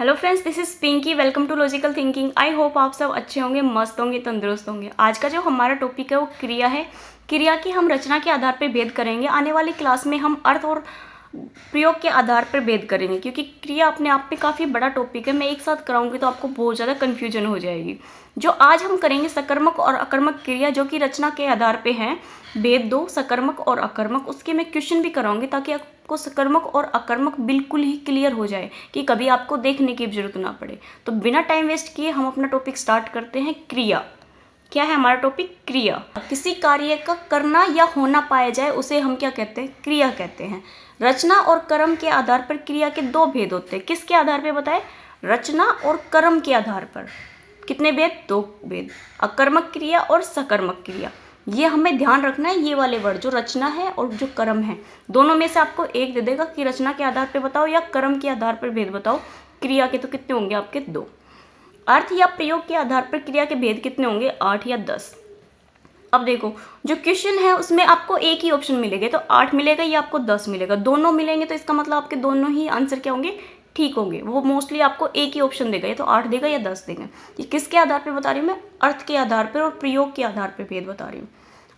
Hello friends, this is Pinky. Welcome to logical thinking. I hope आप सब अच्छे होंगे, मस्त होंगे, तंदुरुस्त होंगे। आज का जो हमारा टॉपिक है वो क्रिया है। क्रिया की हम रचना के आधार पर भेद करेंगे। आने वाली क्लास में हम अर्थ और प्रयोग के आधार पर भेद करेंगे, क्योंकि क्रिया अपने आप में काफ़ी बड़ा टॉपिक है। मैं एक साथ कराऊंगी तो आपको बहुत ज़्यादा कन्फ्यूजन हो जाएगी। जो आज हम करेंगे सकर्मक और अकर्मक क्रिया, जो कि रचना के आधार पे हैं। भेद दो, सकर्मक और अकर्मक। उसके मैं क्वेश्चन भी कराऊंगी ताकि आपको सकर्मक और अकर्मक बिल्कुल ही क्लियर हो जाए कि कभी आपको देखने की जरूरत ना पड़े। तो बिना टाइम वेस्ट किए हम अपना टॉपिक स्टार्ट करते हैं। क्रिया क्या है हमारा टॉपिक? क्रिया। किसी कार्य का करना या होना पाया जाए उसे हम क्या कहते हैं? क्रिया कहते हैं। रचना और कर्म के आधार पर क्रिया के दो भेद होते हैं। किसके आधार पर बताए? रचना और कर्म के आधार पर। कितने भेद? दो भेद, अकर्मक क्रिया और सकर्मक क्रिया। ये हमें ध्यान रखना है। ये वाले वर्ड जो रचना है और जो कर्म है, दोनों में से आपको एक दे देगा कि रचना के आधार पर बताओ या कर्म के आधार पर भेद बताओ। क्रिया के तो कितने होंगे आपके? दो। अर्थ या प्रयोग के आधार पर क्रिया के भेद कितने होंगे? 8 या 10। अब देखो, जो क्वेश्चन है उसमें आपको एक ही ऑप्शन मिलेगा, तो 8 मिलेगा या आपको 10 मिलेगा। दोनों मिलेंगे तो इसका मतलब आपके दोनों ही आंसर क्या होंगे? ठीक होंगे। वो मोस्टली आपको एक ही ऑप्शन देगा, या तो 8 देगा या 10 देगा। ये किसके आधार पर बता रही हूँ मैं? अर्थ के आधार पर और प्रयोग के आधार पर भेद बता रही हूँ।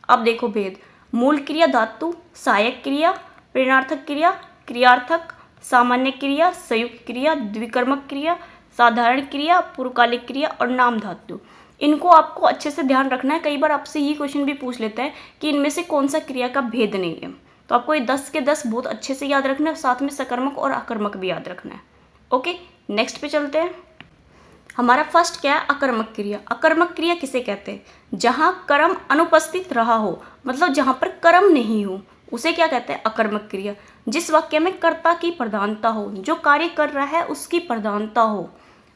अब देखो भेद। मूल क्रिया धातु, सहायक क्रिया, प्रेरणार्थक क्रिया, क्रियार्थक, सामान्य क्रिया, संयुक्त क्रिया, द्विकर्मक क्रिया, साधारण क्रिया, पूर्वकालिक क्रिया और नाम धातु। इनको आपको अच्छे से ध्यान रखना है। कई बार आपसे ये क्वेश्चन भी पूछ लेता है कि इनमें से कौन सा क्रिया का भेद नहीं है। तो आपको ये 10 के 10 बहुत अच्छे से याद रखना है, साथ में सकर्मक और अकर्मक भी याद रखना है। ओके, नेक्स्ट पे चलते हैं। हमारा फर्स्ट क्या है? अकर्मक क्रिया। अकर्मक क्रिया किसे कहते हैं? जहाँ कर्म अनुपस्थित रहा हो, मतलब जहाँ पर कर्म नहीं हो, उसे क्या कहते हैं? अकर्मक क्रिया। जिस वाक्य में कर्ता की प्रधानता हो, जो कार्य कर रहा है उसकी प्रधानता हो,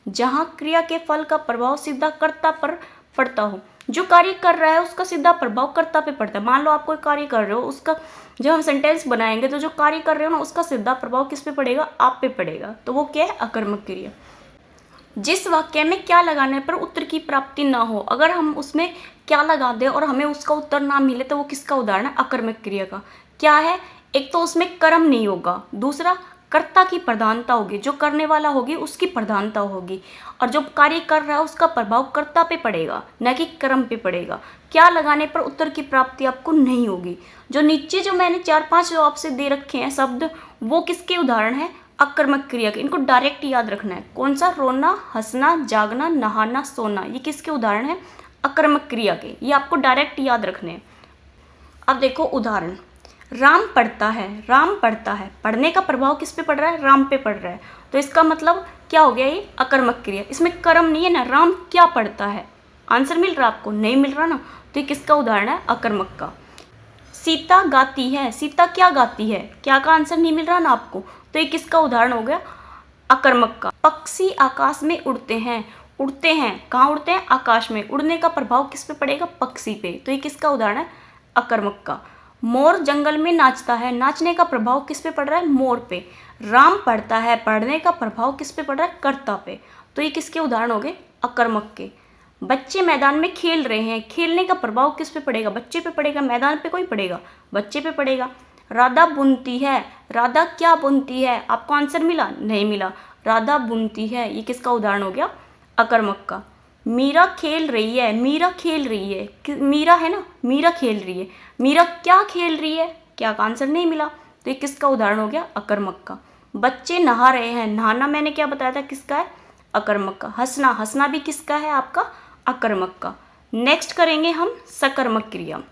जहाँ क्रिया के फल का प्रभाव सीधा कर्ता पर पड़ता हो। जो कार्य कर रहा है उसका सीधा प्रभाव कर्ता पे पड़ता है। मान लो आप कोई कार्य कर रहे हो, उसका जब हम सेंटेंस बनाएंगे तो जो कार्य कर रहे हो ना, उसका सीधा प्रभाव किस पे पड़ेगा? आप पे पड़ेगा। तो वो क्या है? अकर्मक क्रिया। जिस वाक्य में क्या लगाने पर उत्तर की प्राप्ति ना हो, अगर हम उसमें क्या लगा दें और हमें उसका उत्तर ना मिले तो वो किसका उदाहरण है? अकर्मक क्रिया का। क्या है? एक तो उसमें कर्म नहीं होगा, दूसरा कर्ता की प्रधानता होगी, जो करने वाला होगी उसकी प्रधानता होगी, और जो कार्य कर रहा है उसका प्रभाव कर्ता पे पड़ेगा, न कि कर्म पे पड़ेगा। क्या लगाने पर उत्तर की प्राप्ति आपको नहीं होगी। जो नीचे जो मैंने 4-5 जो आपसे दे रखे हैं शब्द, वो किसके उदाहरण है? अकर्मक क्रिया के। इनको डायरेक्ट याद रखना है। कौन सा? रोना, हंसना, जागना, नहाना, सोना। ये किसके उदाहरण है? अकर्मक क्रिया के। ये आपको डायरेक्ट याद रखने हैं। अब देखो उदाहरण। राम पढ़ता है। राम पढ़ता है, पढ़ने का प्रभाव किस पे पड़ रहा है? राम पे पड़ रहा है। तो इसका मतलब क्या हो गया? ये अकर्मक क्रिया। इसमें कर्म नहीं है ना। राम क्या पढ़ता है? आंसर मिल रहा आपको? नहीं मिल रहा ना। तो ये किसका उदाहरण है? अकर्मक का। सीता गाती है। सीता क्या गाती है? क्या का आंसर नहीं मिल रहा ना आपको। तो ये किसका उदाहरण हो गया? अकर्मक का। पक्षी आकाश में उड़ते हैं। उड़ते हैं, कहाँ उड़ते हैं? आकाश में। उड़ने का प्रभाव किस पे पड़ेगा? पक्षी पे। तो ये किसका उदाहरण है? अकर्मक का। मोर जंगल में नाचता है। नाचने का प्रभाव किस पे पड़ रहा है? मोर पे। राम पढ़ता है, पढ़ने का प्रभाव किस पे पड़ रहा है? कर्ता पे। तो ये किसके उदाहरण हो गए? अकर्मक के। बच्चे मैदान में खेल रहे हैं। खेलने का प्रभाव किस पे पड़ेगा? बच्चे पे पड़ेगा। मैदान पे कोई पड़ेगा? बच्चे पे पड़ेगा। राधा बुनती है। राधा क्या बुनती है? आपको आंसर मिला? नहीं मिला। राधा बुनती है, ये किसका उदाहरण हो गया? अकर्मक का। मीरा खेल रही है। मीरा खेल रही है, मीरा है ना, मीरा खेल रही है। मीरा क्या खेल रही है? क्या का आंसर नहीं मिला। तो ये किसका उदाहरण हो गया? अकर्मक का। बच्चे नहा रहे हैं। नहाना मैंने क्या बताया था? किसका है? अकर्मक का। हंसना, हंसना भी किसका है? आपका अकर्मक का। नेक्स्ट करेंगे हम सकर्मक क्रिया।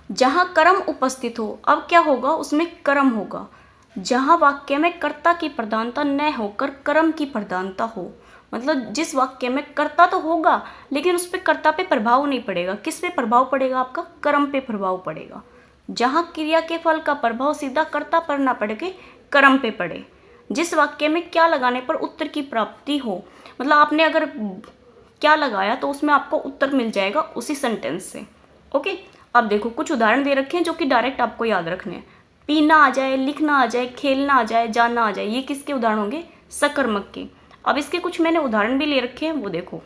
जहाँ कर्म उपस्थित हो। अब क्या होगा? उसमें कर्म होगा। जहाँ वाक्य में कर्ता की प्रधानता न होकर कर्म की प्रधानता हो, मतलब जिस वाक्य में कर्ता तो होगा लेकिन उस पर कर्ता पे प्रभाव नहीं पड़ेगा। किस पे प्रभाव पड़ेगा? आपका कर्म पे प्रभाव पड़ेगा। जहाँ क्रिया के फल का प्रभाव सीधा कर्ता पर ना पड़ के कर्म पे पड़े। जिस वाक्य में क्या लगाने पर उत्तर की प्राप्ति हो, मतलब आपने अगर क्या लगाया तो उसमें आपको उत्तर मिल जाएगा उसी सेंटेंस से। ओके, अब देखो कुछ उदाहरण दे रखे हैं जो कि डायरेक्ट आपको याद रखने हैं। पीना आ जाए, लिखना आ जाए, खेलना आ जाए, जानना आ जाए। ये किसके उदाहरण होंगे? सकर्मक के। अब इसके कुछ मैंने उदाहरण भी ले रखे हैं, वो देखो।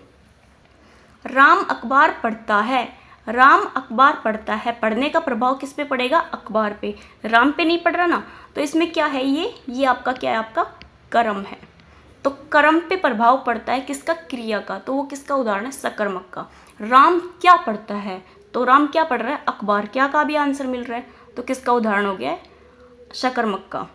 राम अखबार पढ़ता है। राम अखबार पढ़ता है, पढ़ने का प्रभाव किस पे पड़ेगा? अखबार पे। राम पे नहीं पड़ रहा ना। तो इसमें क्या है? ये आपका क्या है? आपका कर्म है। तो कर्म पे प्रभाव पड़ता है किसका? क्रिया का। तो वो किसका उदाहरण है? सकर्मक का। राम क्या पढ़ता है? तो राम क्या पढ़ रहा है? अखबार। क्या का भी आंसर मिल रहा है, तो किसका उदाहरण हो गया है? सकर्मक का।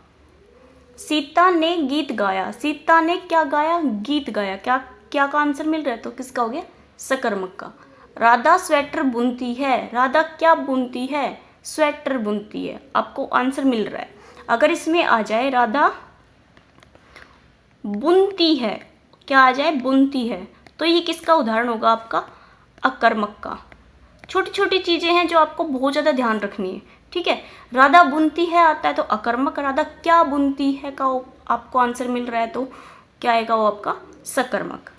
सीता ने गीत गाया। सीता ने क्या गाया? गीत गाया। क्या क्या का आंसर मिल रहा है, तो किसका हो गया? सकर्मक का। राधा स्वेटर बुनती है। राधा क्या बुनती है? स्वेटर बुनती है। आपको आंसर मिल रहा है। अगर इसमें आ जाए राधा बुनती है, क्या आ जाए? बुनती है, तो ये किसका उदाहरण होगा? आपका अकर्मक का। छोटी छोटी चीजें हैं जो आपको बहुत ज्यादा ध्यान रखनी है, ठीक है। राधा बुनती है आता है तो अकर्मक, राधा क्या बुनती है का आपको आंसर मिल रहा है तो क्या आएगा? वो आपका सकर्मक।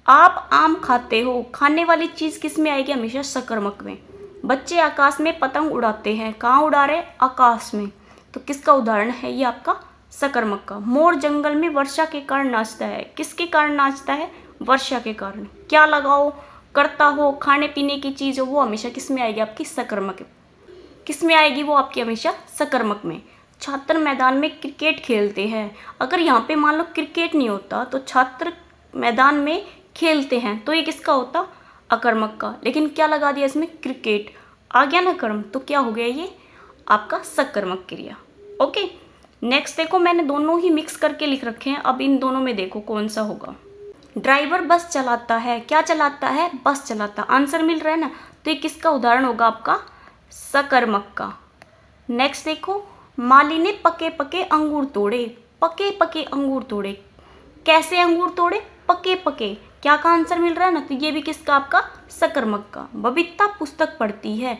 आप आम खाते हो, खाने वाली चीज किस में आएगी? हमेशा सकर्मक में। बच्चे आकाश में पतंग उड़ाते हैं। कहाँ उड़ा रहे? आकाश में। तो किसका उदाहरण है ये? आपका सकर्मक का। मोर जंगल में वर्षा के कारण नाचता है। किसके कारण नाचता है? वर्षा के कारण। क्या लगाओ करता हो, खाने पीने की चीज हो, वो हमेशा किस में आएगी? आपकी सकर्मक। किस में आएगी वो? आपकी हमेशा सकर्मक में। छात्र मैदान में क्रिकेट खेलते हैं। अगर यहाँ पे मान लो क्रिकेट नहीं होता तो छात्र मैदान में खेलते हैं, तो ये किसका होता? अकर्मक का। लेकिन क्या लगा दिया इसमें? क्रिकेट। आ गया ना कर्म, तो क्या हो गया ये? आपका सकर्मक क्रिया। ओके, नेक्स्ट देखो, मैंने दोनों ही मिक्स करके लिख रखे हैं। अब इन दोनों में देखो कौन सा होगा। ड्राइवर बस चलाता है। क्या चलाता है? बस चलाता। आंसर मिल रहा है ना, तो ये किसका उदाहरण होगा? आपका सकर्मक का। नेक्स्ट देखो, माली ने पके पके अंगूर तोड़े। पके पके अंगूर तोड़े। कैसे अंगूर तोड़े? पके पके। क्या का आंसर मिल रहा है ना, तो ये भी किसका? आपका सकर्मक का। बबीता पुस्तक पढ़ती है।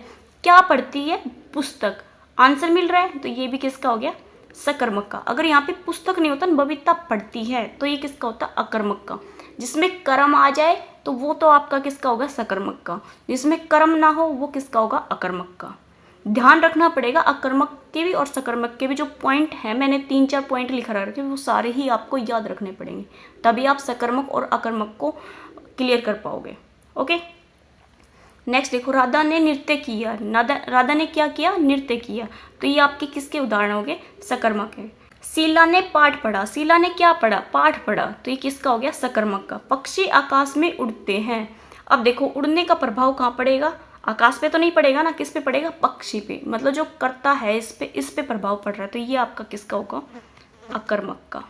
क्या पढ़ती है? पुस्तक। आंसर मिल रहा है, तो ये भी किसका हो गया? सकर्मक का। अगर यहाँ पे पुस्तक नहीं होता ना, बबीता पढ़ती है, तो ये किसका होता? अकर्मक का। जिसमें कर्म आ जाए तो वो तो आपका किसका होगा? सकर्मक का। जिसमें कर्म ना हो वो किसका होगा? अकर्मक का। ध्यान रखना पड़ेगा अकर्मक के भी और सकर्मक के भी जो पॉइंट हैं, मैंने 3-4 पॉइंट लिखा रखे, वो सारे ही आपको याद रखने पड़ेंगे, तभी आप सकर्मक और अकर्मक को क्लियर कर पाओगे। ओके, नेक्स्ट देखो, राधा ने नृत्य किया। राधा ने क्या किया? नृत्य किया। तो ये आपके किसके उदाहरण हो गए? सकर्मक है। शीला ने पाठ पढ़ा। शीला ने क्या पढ़ा? पाठ पढ़ा। तो ये किसका हो गया? सकर्मक का। पक्षी आकाश में उड़ते हैं। अब देखो, उड़ने का प्रभाव कहाँ पड़ेगा? आकाश पे तो नहीं पड़ेगा ना, किस पे पड़ेगा? पक्षी पे। मतलब जो करता है इस पे प्रभाव पड़ रहा है, तो ये आपका किसका होगा? अकर्मक का।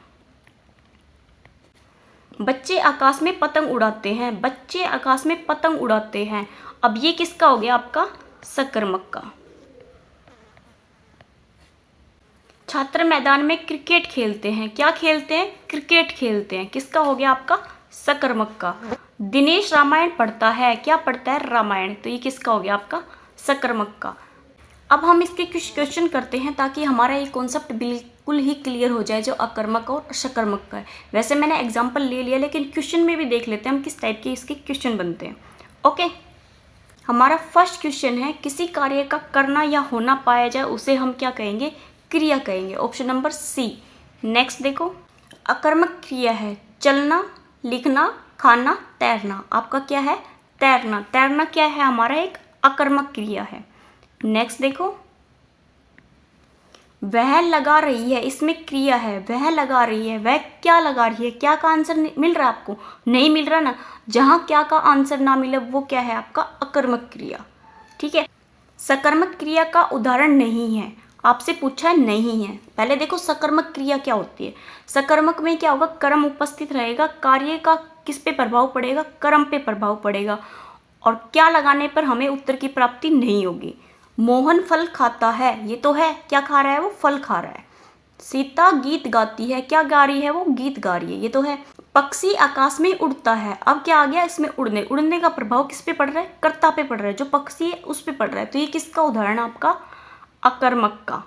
बच्चे आकाश में पतंग उड़ाते हैं। बच्चे आकाश में पतंग उड़ाते हैं। अब ये किसका हो गया? आपका सकर्मक का। छात्र मैदान में क्रिकेट खेलते हैं। क्या खेलते हैं? क्रिकेट खेलते हैं। किसका हो गया? आपका सकर्मक का। दिनेश रामायण पढ़ता है। क्या पढ़ता है? रामायण। तो ये किसका हो गया? आपका सकर्मक का। अब हम इसके कुछ क्वेश्चन करते हैं ताकि हमारा ये कॉन्सेप्ट बिल्कुल ही क्लियर हो जाए जो अकर्मक और सकर्मक का है। वैसे मैंने एग्जाम्पल ले लिया, लेकिन क्वेश्चन में भी देख लेते हैं हम किस टाइप के इसके क्वेश्चन बनते हैं। ओके, हमारा फर्स्ट क्वेश्चन है, किसी कार्य का करना या होना पाया जाए उसे हम क्या कहेंगे? क्रिया कहेंगे। Option number C. नेक्स्ट देखो, अकर्मक क्रिया है चलना, लिखना, खाना, तैरना। आपका क्या है? तैरना। तैरना क्या है? हमारा एक अकर्मक क्रिया है। नेक्स्ट देखो, वह लगा रही है। इसमें क्रिया है, वह लगा रही है। वह क्या लगा रही है? क्या का आंसर मिल रहा है आपको? नहीं मिल रहा ना। जहां क्या का आंसर ना मिले वो क्या है? आपका अकर्मक क्रिया। ठीक है, सकर्मक क्रिया का उदाहरण नहीं है। आपसे पूछा है, नहीं है। पहले देखो सकर्मक क्रिया क्या होती है। सकर्मक में क्या होगा? कर्म उपस्थित रहेगा। कार्य का किस पे प्रभाव पड़ेगा? कर्म पे प्रभाव पड़ेगा। और क्या लगाने पर हमें उत्तर की प्राप्ति नहीं होगी। मोहन फल खाता है, ये तो है। क्या खा रहा है? वो फल खा रहा है। सीता गीत गाती है। क्या गा रही है? वो गीत गा रही है, ये तो है। पक्षी आकाश में उड़ता है। अब क्या आ गया इसमें? उड़ने। उड़ने का प्रभाव किस पे पड़ रहा है? कर्ता पे पड़ रहा है। जो पक्षी है उस पे पड़ रहा है। तो ये किसका उदाहरण? आपका अकर्मक का।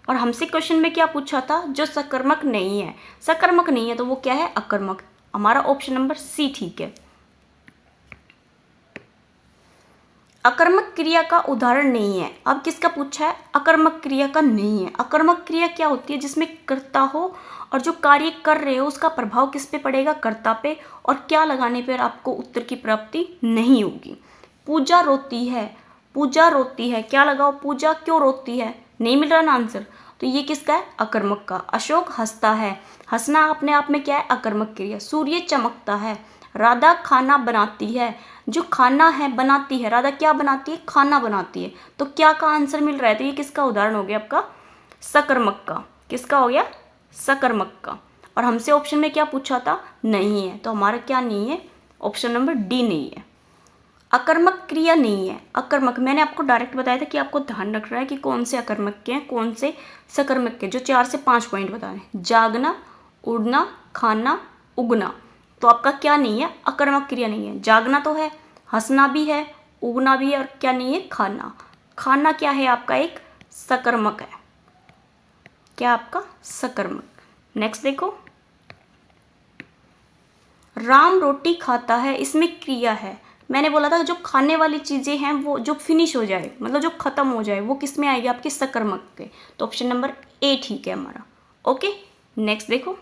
और हमसे क्वेश्चन में क्या पूछा था? जो सकर्मक नहीं है। सकर्मक नहीं है तो वो क्या है? अकर्मक। हमारा ऑप्शन नंबर सी ठीक है। अकर्मक क्रिया का उदाहरण नहीं है। अब किसका पूछा है? अकर्मक क्रिया का नहीं है। अकर्मक क्रिया क्या होती है? जिसमें कर्ता हो और जो कार्य कर रहे हो उसका प्रभाव किस पे पड़ेगा? कर्ता पे। और क्या लगाने पर आपको उत्तर की प्राप्ति नहीं होगी। पूजा रोती है। पूजा रोती है। क्या लगाओ? पूजा क्यों रोती है? नहीं मिल रहा ना आंसर, तो ये किसका है? अकर्मक का। अशोक हंसता है, हंसना अपने आप में क्या है? अकर्मक क्रिया। सूर्य चमकता है, राधा खाना बनाती है, जो खाना है बनाती है, राधा क्या बनाती है? खाना बनाती है। तो क्या का आंसर मिल रहा है? तो ये किसका उदाहरण हो गया आपका? सकर्मक का। किसका हो गया? सकर्मक का। और हमसे ऑप्शन में क्या पूछा था? नहीं है, तो हमारा क्या नहीं है? ऑप्शन नंबर डी नहीं है। अकर्मक क्रिया नहीं है। अकर्मक मैंने आपको डायरेक्ट बताया था कि आपको ध्यान रखना है कि कौन से अकर्मक के हैं, कौन से सकर्मक के, जो 4 से 5 पॉइंट बताए। जागना, उड़ना, खाना, उगना। तो आपका क्या नहीं है? अकर्मक क्रिया नहीं है। जागना तो है, हंसना भी है, उगना भी है, और क्या नहीं है? खाना। खाना क्या है आपका? एक सकर्मक है। क्या आपका? सकर्मक। नेक्स्ट देखो, राम रोटी खाता है, इसमें क्रिया है। मैंने बोला था जो खाने वाली चीज़ें हैं वो जो फिनिश हो जाए, मतलब जो खत्म हो जाए, वो किस में आएगी? आपके सकर्मक के। तो ऑप्शन नंबर ए ठीक है हमारा। ओके, नेक्स्ट देखो,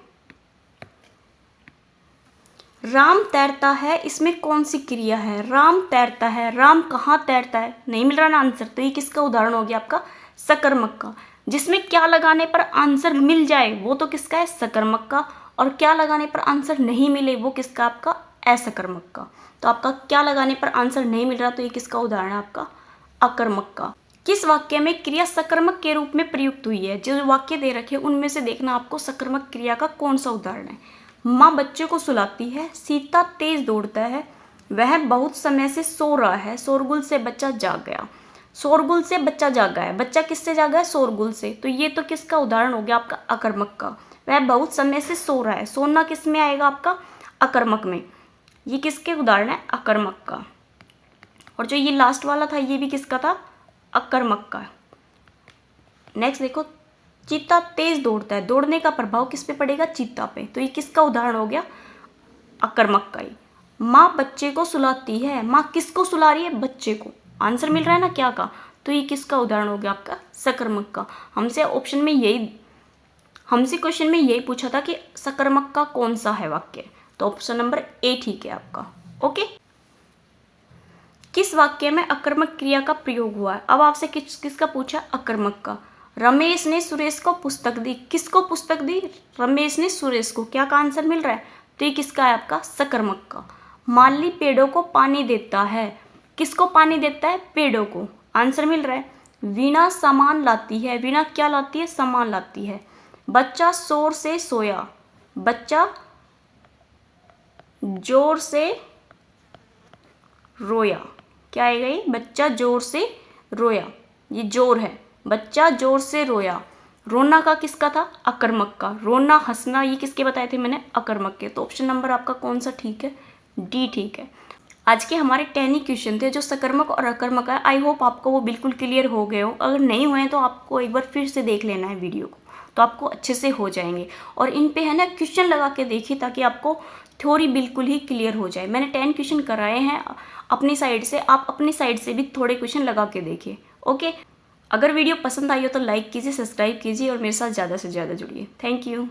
राम तैरता है, इसमें कौन सी क्रिया है? राम तैरता है, राम कहाँ तैरता है? नहीं मिल रहा ना आंसर, तो ये किसका उदाहरण हो गया? आपका सकर्मक का। जिसमें क्या लगाने पर आंसर मिल जाए वो तो किसका है? सकर्मक का। और क्या लगाने पर आंसर नहीं मिले वो किसका? आपका असकर्मक का। तो आपका क्या लगाने पर आंसर नहीं मिल रहा, तो ये किसका उदाहरण है? आपका अकर्मक का। किस वाक्य में क्रिया सकर्मक के रूप में प्रयुक्त हुई है? जो वाक्य दे रखे उनमें से देखना आपको सकर्मक क्रिया का कौन सा उदाहरण है। माँ बच्चे को सुलाती है, सीता तेज दौड़ता है, वह बहुत समय से सो रहा है, शोरगुल से बच्चा जाग गया। शोरगुल से बच्चा जागा है, बच्चा किससे जागा है? शोरगुल से। तो ये तो किसका उदाहरण हो गया? आपका अकर्मक का। वह बहुत समय से सो रहा है, सोना किस में आएगा? आपका अकर्मक में। ये किसके उदाहरण है? अकर्मक का। और जो ये लास्ट वाला था ये भी किसका था? अकर्मक का। नेक्स्ट देखो, चीता तेज दौड़ता है, दौड़ने का प्रभाव किस पे पड़ेगा? चीता पे। तो ये किसका उदाहरण हो गया? अकर्मक का ही। माँ बच्चे को सुलाती है, माँ किसको सुला रही है? बच्चे को। आंसर मिल रहा है ना क्या का? तो ये किसका उदाहरण हो गया? आपका सकर्मक का। हमसे क्वेश्चन में यही पूछा था कि सकर्मक का कौन सा है वाक्य, तो ऑप्शन नंबर ए ठीक है आपका। ओके, किस वाक्य में अकर्मक क्रिया का प्रयोग हुआ है? अब आपसे किसका पूछा? अकर्मक का। रमेश ने सुरेश को पुस्तक दी, किसको पुस्तक दी? रमेश ने सुरेश को। क्या का आंसर मिल रहा है? तो ये किसका है? आपका सकर्मक का। माली पेड़ों को पानी देता है, किसको पानी देता है? पेड़ों को। आंसर मिल रहा है। वीणा सामान लाती है, वीणा क्या लाती है? सामान लाती है। बच्चा जोर से सोया, बच्चा जोर से रोया। क्या आएगा ये? बच्चा जोर से रोया, ये जोर है। बच्चा जोर से रोया। रोना का किसका था? अकर्मक का। रोना, हंसना, ये किसके बताए थे मैंने? अकर्मक के। तो ऑप्शन नंबर आपका कौन सा ठीक है? डी ठीक है। आज के हमारे 10 ही क्वेश्चन थे जो सकर्मक और अकर्मक है। आई होप आपको वो बिल्कुल क्लियर हो गए हो। अगर नहीं हुए तो आपको एक बार फिर से देख लेना है वीडियो को, तो आपको अच्छे से हो जाएंगे। और इन पे है ना क्वेश्चन लगा के देखिए ताकि आपको थ्योरी बिल्कुल ही क्लियर हो जाए। मैंने 10 क्वेश्चन कराए हैं अपनी साइड से, आप अपनी साइड से भी थोड़े क्वेश्चन लगा के देखिए। ओके, अगर वीडियो पसंद आई हो तो लाइक कीजिए, सब्सक्राइब कीजिए और मेरे साथ ज़्यादा से ज़्यादा जुड़िए। Thank you.